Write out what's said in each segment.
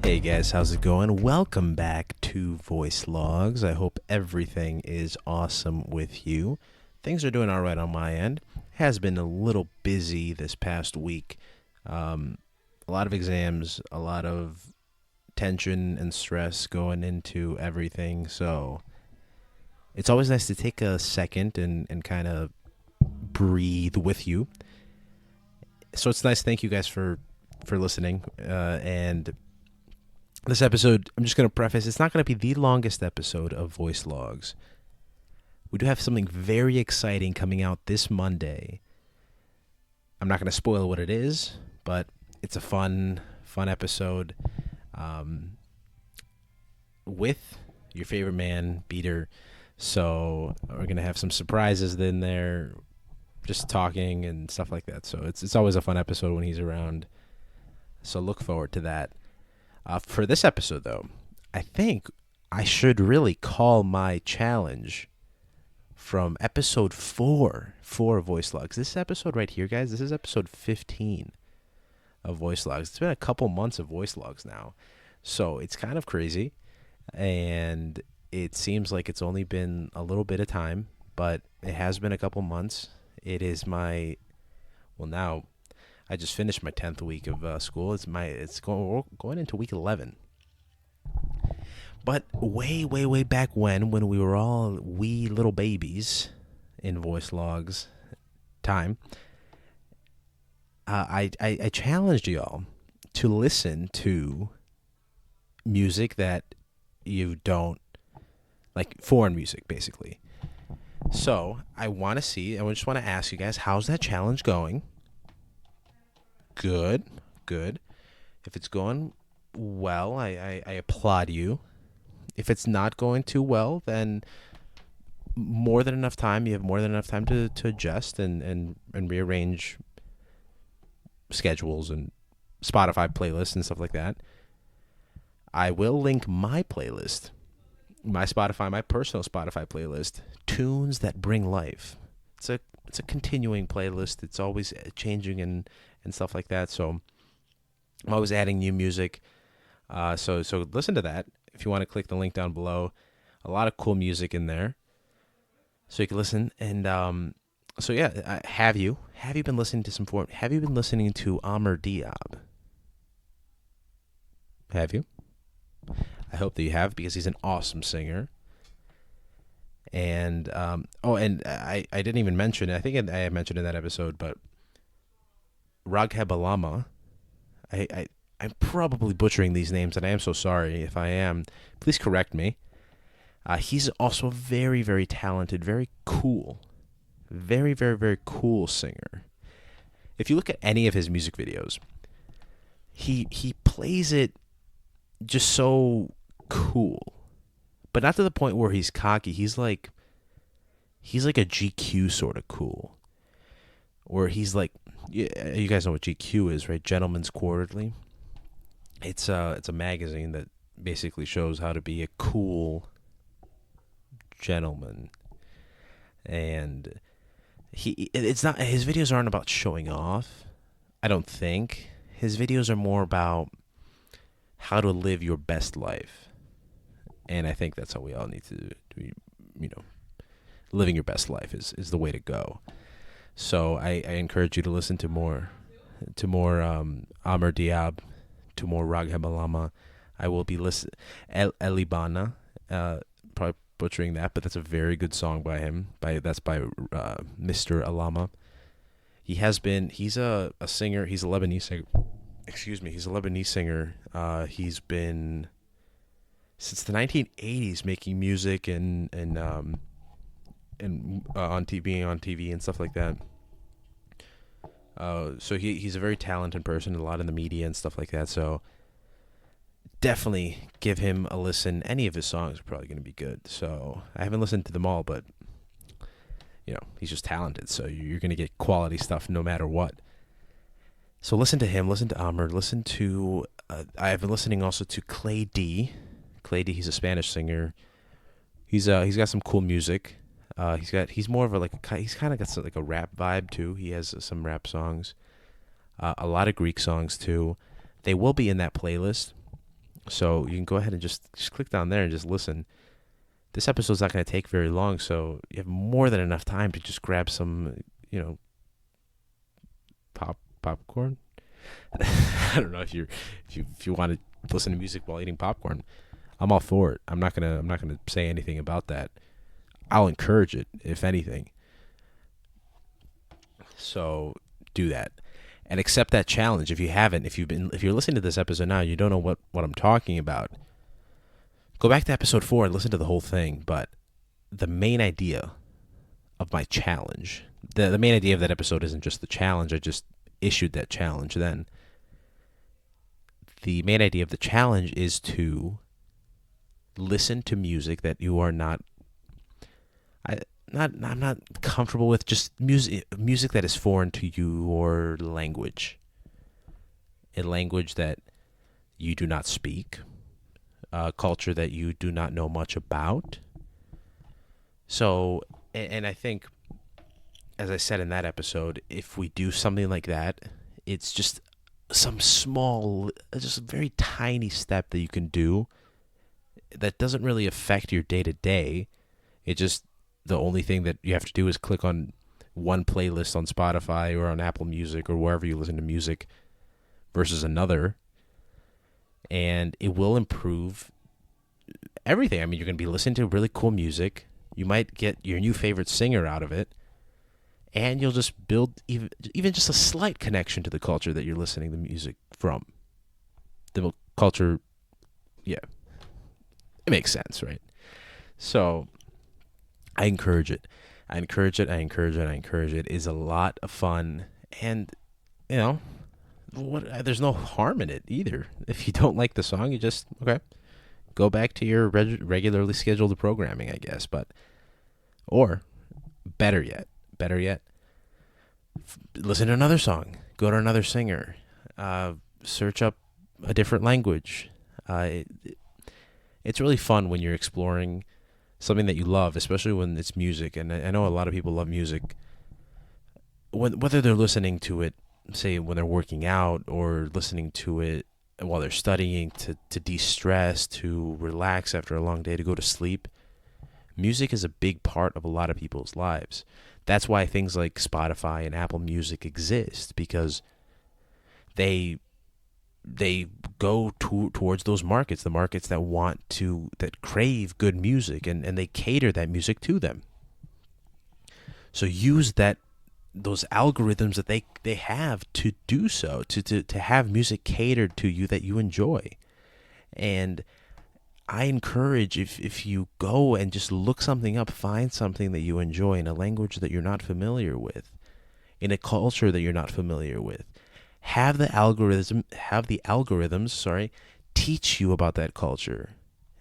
Hey guys, how's it going? Welcome back to Voice Logs. I hope everything is awesome with you. Things are doing all right on my end. Has been a little busy this past week. A lot of exams, a lot of tension and stress going into everything. So it's always nice to take a second and kind of breathe with you. So it's nice. Thank you guys for listening. And this episode, I'm just going to preface, it's not going to be the longest episode of Voice Logs. We do have something very exciting coming out this Monday. I'm not going to spoil what it is, but it's a fun episode with your favorite man, Peter. So we're going to have some surprises in there, just talking and stuff like that. So it's always a fun episode when he's around. So look forward to that. For this episode, though, I think I should really call my challenge from episode 4 of Voice Logs. This episode right here, guys, this is episode 15 of Voice Logs. It's been a couple months of Voice Logs now, so it's kind of crazy, and it seems like it's only been a little bit of time, but it has been a couple months. It is now I just finished my 10th week of school. It's going into week 11. But way back when we were all wee little babies in Voice Logs time, I challenged y'all to listen to music that you don't like, foreign music basically. So I just want to ask you guys, how's that challenge going? Good. If it's going well, I applaud you. If it's not going too well, then more than enough time. You have more than enough time to adjust and rearrange schedules and Spotify playlists and stuff like that. I will link my playlist, my personal Spotify playlist, Tunes That Bring Life. It's a continuing playlist. It's always changing and stuff like that. So I'm always adding new music. So listen to that. If you want to click the link down below, a lot of cool music in there, so you can listen. And so yeah, have you been listening to Have you been listening to Amr Diab? Have you? I hope that you have, because he's an awesome singer. And I didn't even mention it. I think I mentioned in that episode, but Ragheb Alama. I'm probably butchering these names, and I am so sorry if I am. Please correct me. He's also a very, very talented, very cool, very, very, very cool singer. If you look at any of his music videos, he plays it just so cool, but not to the point where he's cocky. He's like a GQ sort of cool, or he's like, yeah, you guys know what GQ is, right? Gentleman's Quarterly. It's a magazine that basically shows how to be a cool gentleman, and his videos aren't about showing off. I don't think his videos are more about how to live your best life, and I think that's how we all need to be. Living your best life is the way to go. So I encourage you to listen to more Amr Diab, to more Ragheb Alama. I will be listening Elli Baana, probably butchering that, but that's a very good song by him. That's by Mr. Alama. He's a singer. He's a Lebanese singer. He's a Lebanese singer. He's been since the 1980s making music and on TV and stuff like that. So he's a very talented person, a lot in the media and stuff like that. So definitely give him a listen. Any of his songs are probably going to be good. So I haven't listened to them all, but he's just talented. So you're going to get quality stuff no matter what. So listen to him, listen to Amr, listen to. I've been listening also to Clay D. He's a Spanish singer. He's got some cool music. He's more of he's kind of got like a rap vibe too. He has some rap songs, a lot of Greek songs too. They will be in that playlist. So you can go ahead and just click down there and just listen. This episode's not going to take very long, so you have more than enough time to just grab some, popcorn. I don't know if you want to listen to music while eating popcorn. I'm all for it. I'm not gonna say anything about that. I'll encourage it, if anything. So do that. And accept that challenge. If you haven't, if you're listening to this episode now, you don't know what I'm talking about. Go back to episode 4 and listen to the whole thing. But the main idea of my challenge, the main idea of that episode isn't just the challenge. I just issued that challenge then. The main idea of the challenge is to listen to music that you are I'm not comfortable with, just music that is foreign to you, or language. A language that you do not speak, a culture that you do not know much about. So, and I think, as I said in that episode, if we do something like that, it's just some small, just a very tiny step that you can do that doesn't really affect your day to day. It just, the only thing that you have to do is click on one playlist on Spotify or on Apple Music or wherever you listen to music versus another, and it will improve everything. I mean, you're going to be listening to really cool music. You might get your new favorite singer out of it, and you'll just build even just a slight connection to the culture that you're listening to music from. The culture, yeah, it makes sense, right? So I encourage it. I encourage it. I encourage it. I encourage it. It is a lot of fun, and there's no harm in it either. If you don't like the song, you just go back to your regularly scheduled programming, I guess. But or better yet, listen to another song. Go to another singer. Search up a different language. It's really fun when you're exploring something that you love, especially when it's music. And I know a lot of people love music, whether they're listening to it, say, when they're working out, or listening to it while they're studying to de-stress, to relax after a long day, to go to sleep. Music is a big part of a lot of people's lives. That's why things like Spotify and Apple Music exist, because they go towards those markets, the markets that crave good music, and they cater that music to them. So use those algorithms that they have to do so, to have music catered to you that you enjoy. And I encourage, if you go and just look something up, find something that you enjoy in a language that you're not familiar with, in a culture that you're not familiar with. Have the algorithms teach you about that culture.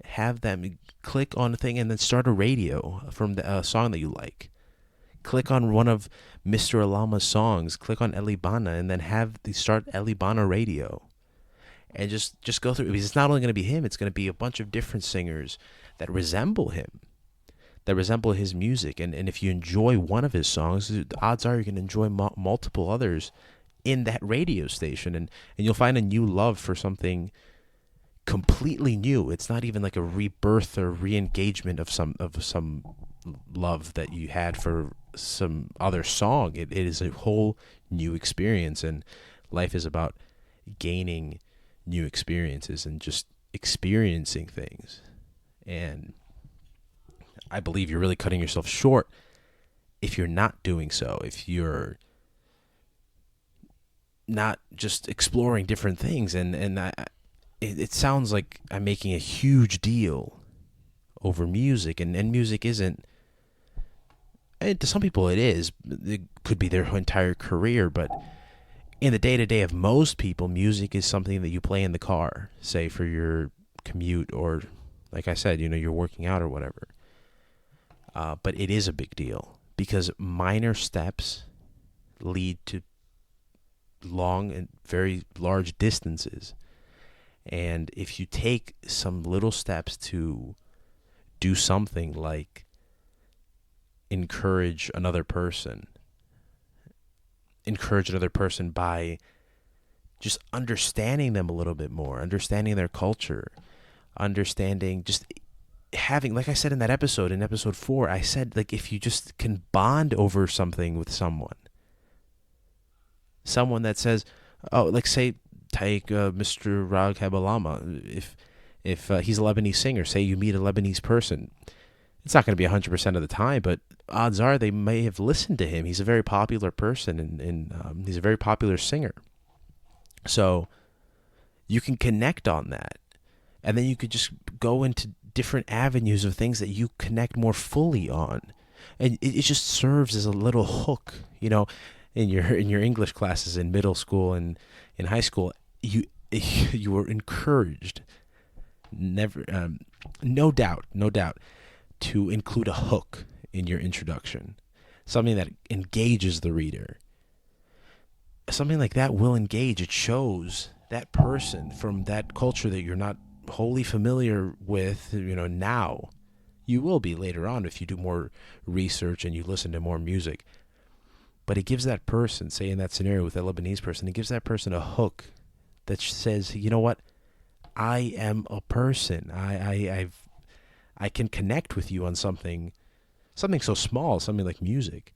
Have them click on a thing and then start a radio from the song that you like. Click on one of Mr. Alama's songs. Click on Elli Baana and then start Elli Baana radio. And just go through, because it's not only going to be him, it's going to be a bunch of different singers that resemble him, that resemble his music. And if you enjoy one of his songs, the odds are you're going to enjoy multiple others in that radio station, and you'll find a new love for something completely new. It's not even like a rebirth or re-engagement of some love that you had for some other song. It is a whole new experience, and life is about gaining new experiences and just experiencing things. And I believe you're really cutting yourself short if you're not doing so, if you're not just exploring different things. And it sounds like I'm making a huge deal over music, and music isn't, and to some people it is. It could be their entire career, but in the day-to-day of most people, music is something that you play in the car, say for your commute, or like I said, you're working out or whatever. But it is a big deal, because minor steps lead to long and very large distances. And if you take some little steps to do something like encourage another person by just understanding them a little bit more, understanding their culture, understanding, just having, like I said in that episode, in episode 4, I said, like, if you just can bond over something with someone that says, oh, like, say, take Mr. Ragheb Alama. If he's a Lebanese singer, say you meet a Lebanese person, it's not going to be 100% of the time, but odds are they may have listened to him. He's a very popular person, and he's a very popular singer. So you can connect on that, and then you could just go into different avenues of things that you connect more fully on, and it just serves as a little hook. You know, in your English classes in middle school and in high school, you were encouraged, no doubt, to include a hook in your introduction, something that engages the reader. Something like that will engage. It shows that person from that culture that you're not wholly familiar with, now. You will be later on if you do more research and you listen to more music. But it gives that person, say in that scenario with that Lebanese person, it gives that person a hook that says, you know what? I am a person. I can connect with you on something so small, something like music.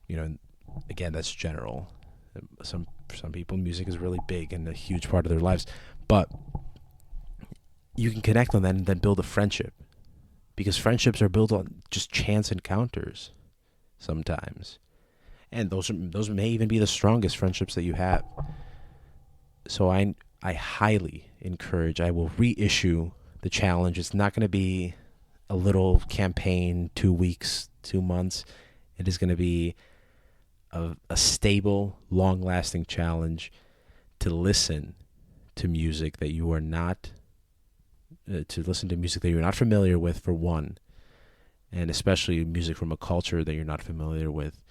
Again, that's general. For some people, music is really big and a huge part of their lives. But you can connect on that and then build a friendship. Because friendships are built on just chance encounters sometimes. And those may even be the strongest friendships that you have. So I highly encourage, I will reissue the challenge. It's not going to be a little campaign, 2 weeks, 2 months. It is going to be a stable, long-lasting challenge to listen to music that you are not familiar with, for one, and especially music from a culture that you're not familiar with,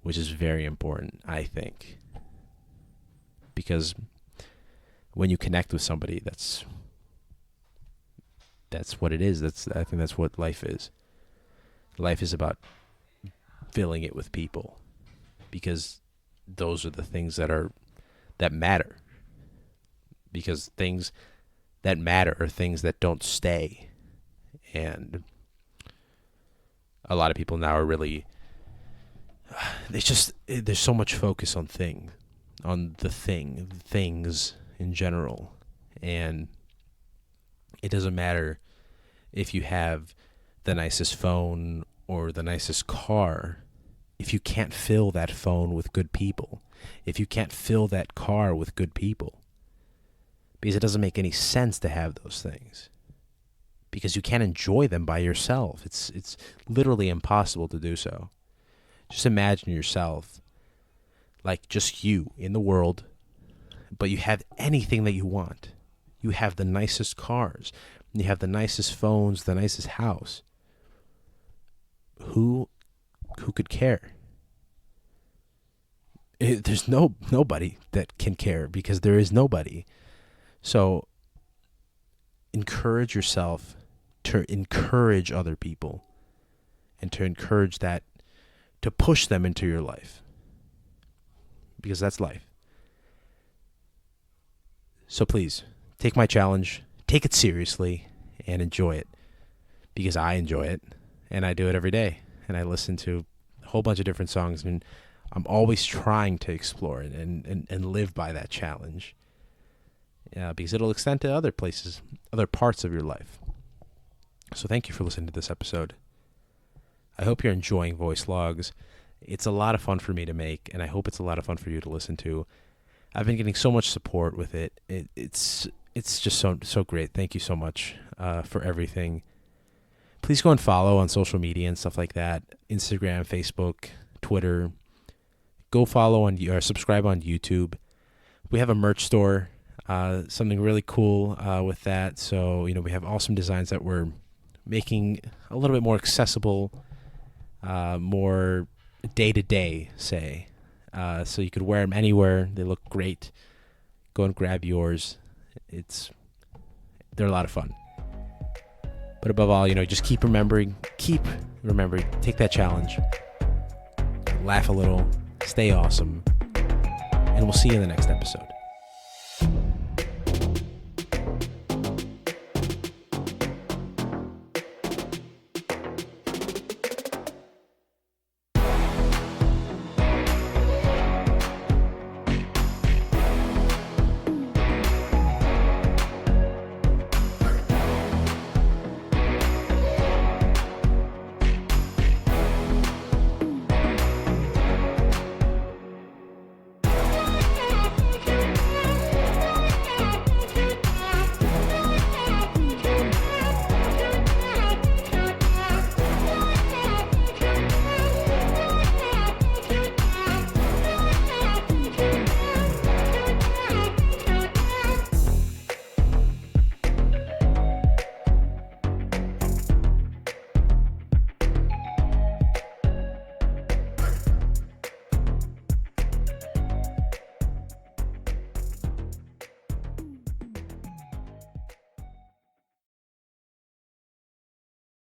which is very important, I think, because when you connect with somebody, that's what it is. I think that's what life is. Life is about filling it with people, because those are the things that matter. Because things that matter are things that don't stay. And a lot of people now are really, there's so much focus on things in general. And it doesn't matter if you have the nicest phone or the nicest car, if you can't fill that phone with good people, if you can't fill that car with good people, because it doesn't make any sense to have those things, because you can't enjoy them by yourself. It's literally impossible to do so. Just imagine yourself like just you in the world, but you have anything that you want. You have the nicest cars, you have the nicest phones, the nicest house. Who could care? There's nobody that can care, because there is nobody. So encourage yourself to encourage other people, and to encourage that, to push them into your life, because that's life. So please take my challenge, take it seriously, and enjoy it, because I enjoy it, and I do it every day, and I listen to a whole bunch of different songs, and I'm always trying to explore it and live by that challenge. Because it'll extend to other places, other parts of your life. So thank you for listening to this episode. I hope you're enjoying Voice Logs. It's a lot of fun for me to make, and I hope it's a lot of fun for you to listen to. I've been getting so much support with it. It's just so great. Thank you so much for everything. Please go and follow on social media and stuff like that. Instagram, Facebook, Twitter. Go follow or subscribe on YouTube. We have a merch store. Something really cool with that. So, we have awesome designs that we're making a little bit more accessible, more day-to-day, say. So you could wear them anywhere. They look great. Go and grab yours. They're a lot of fun. But above all, just keep remembering, take that challenge, laugh a little, stay awesome, and we'll see you in the next episode.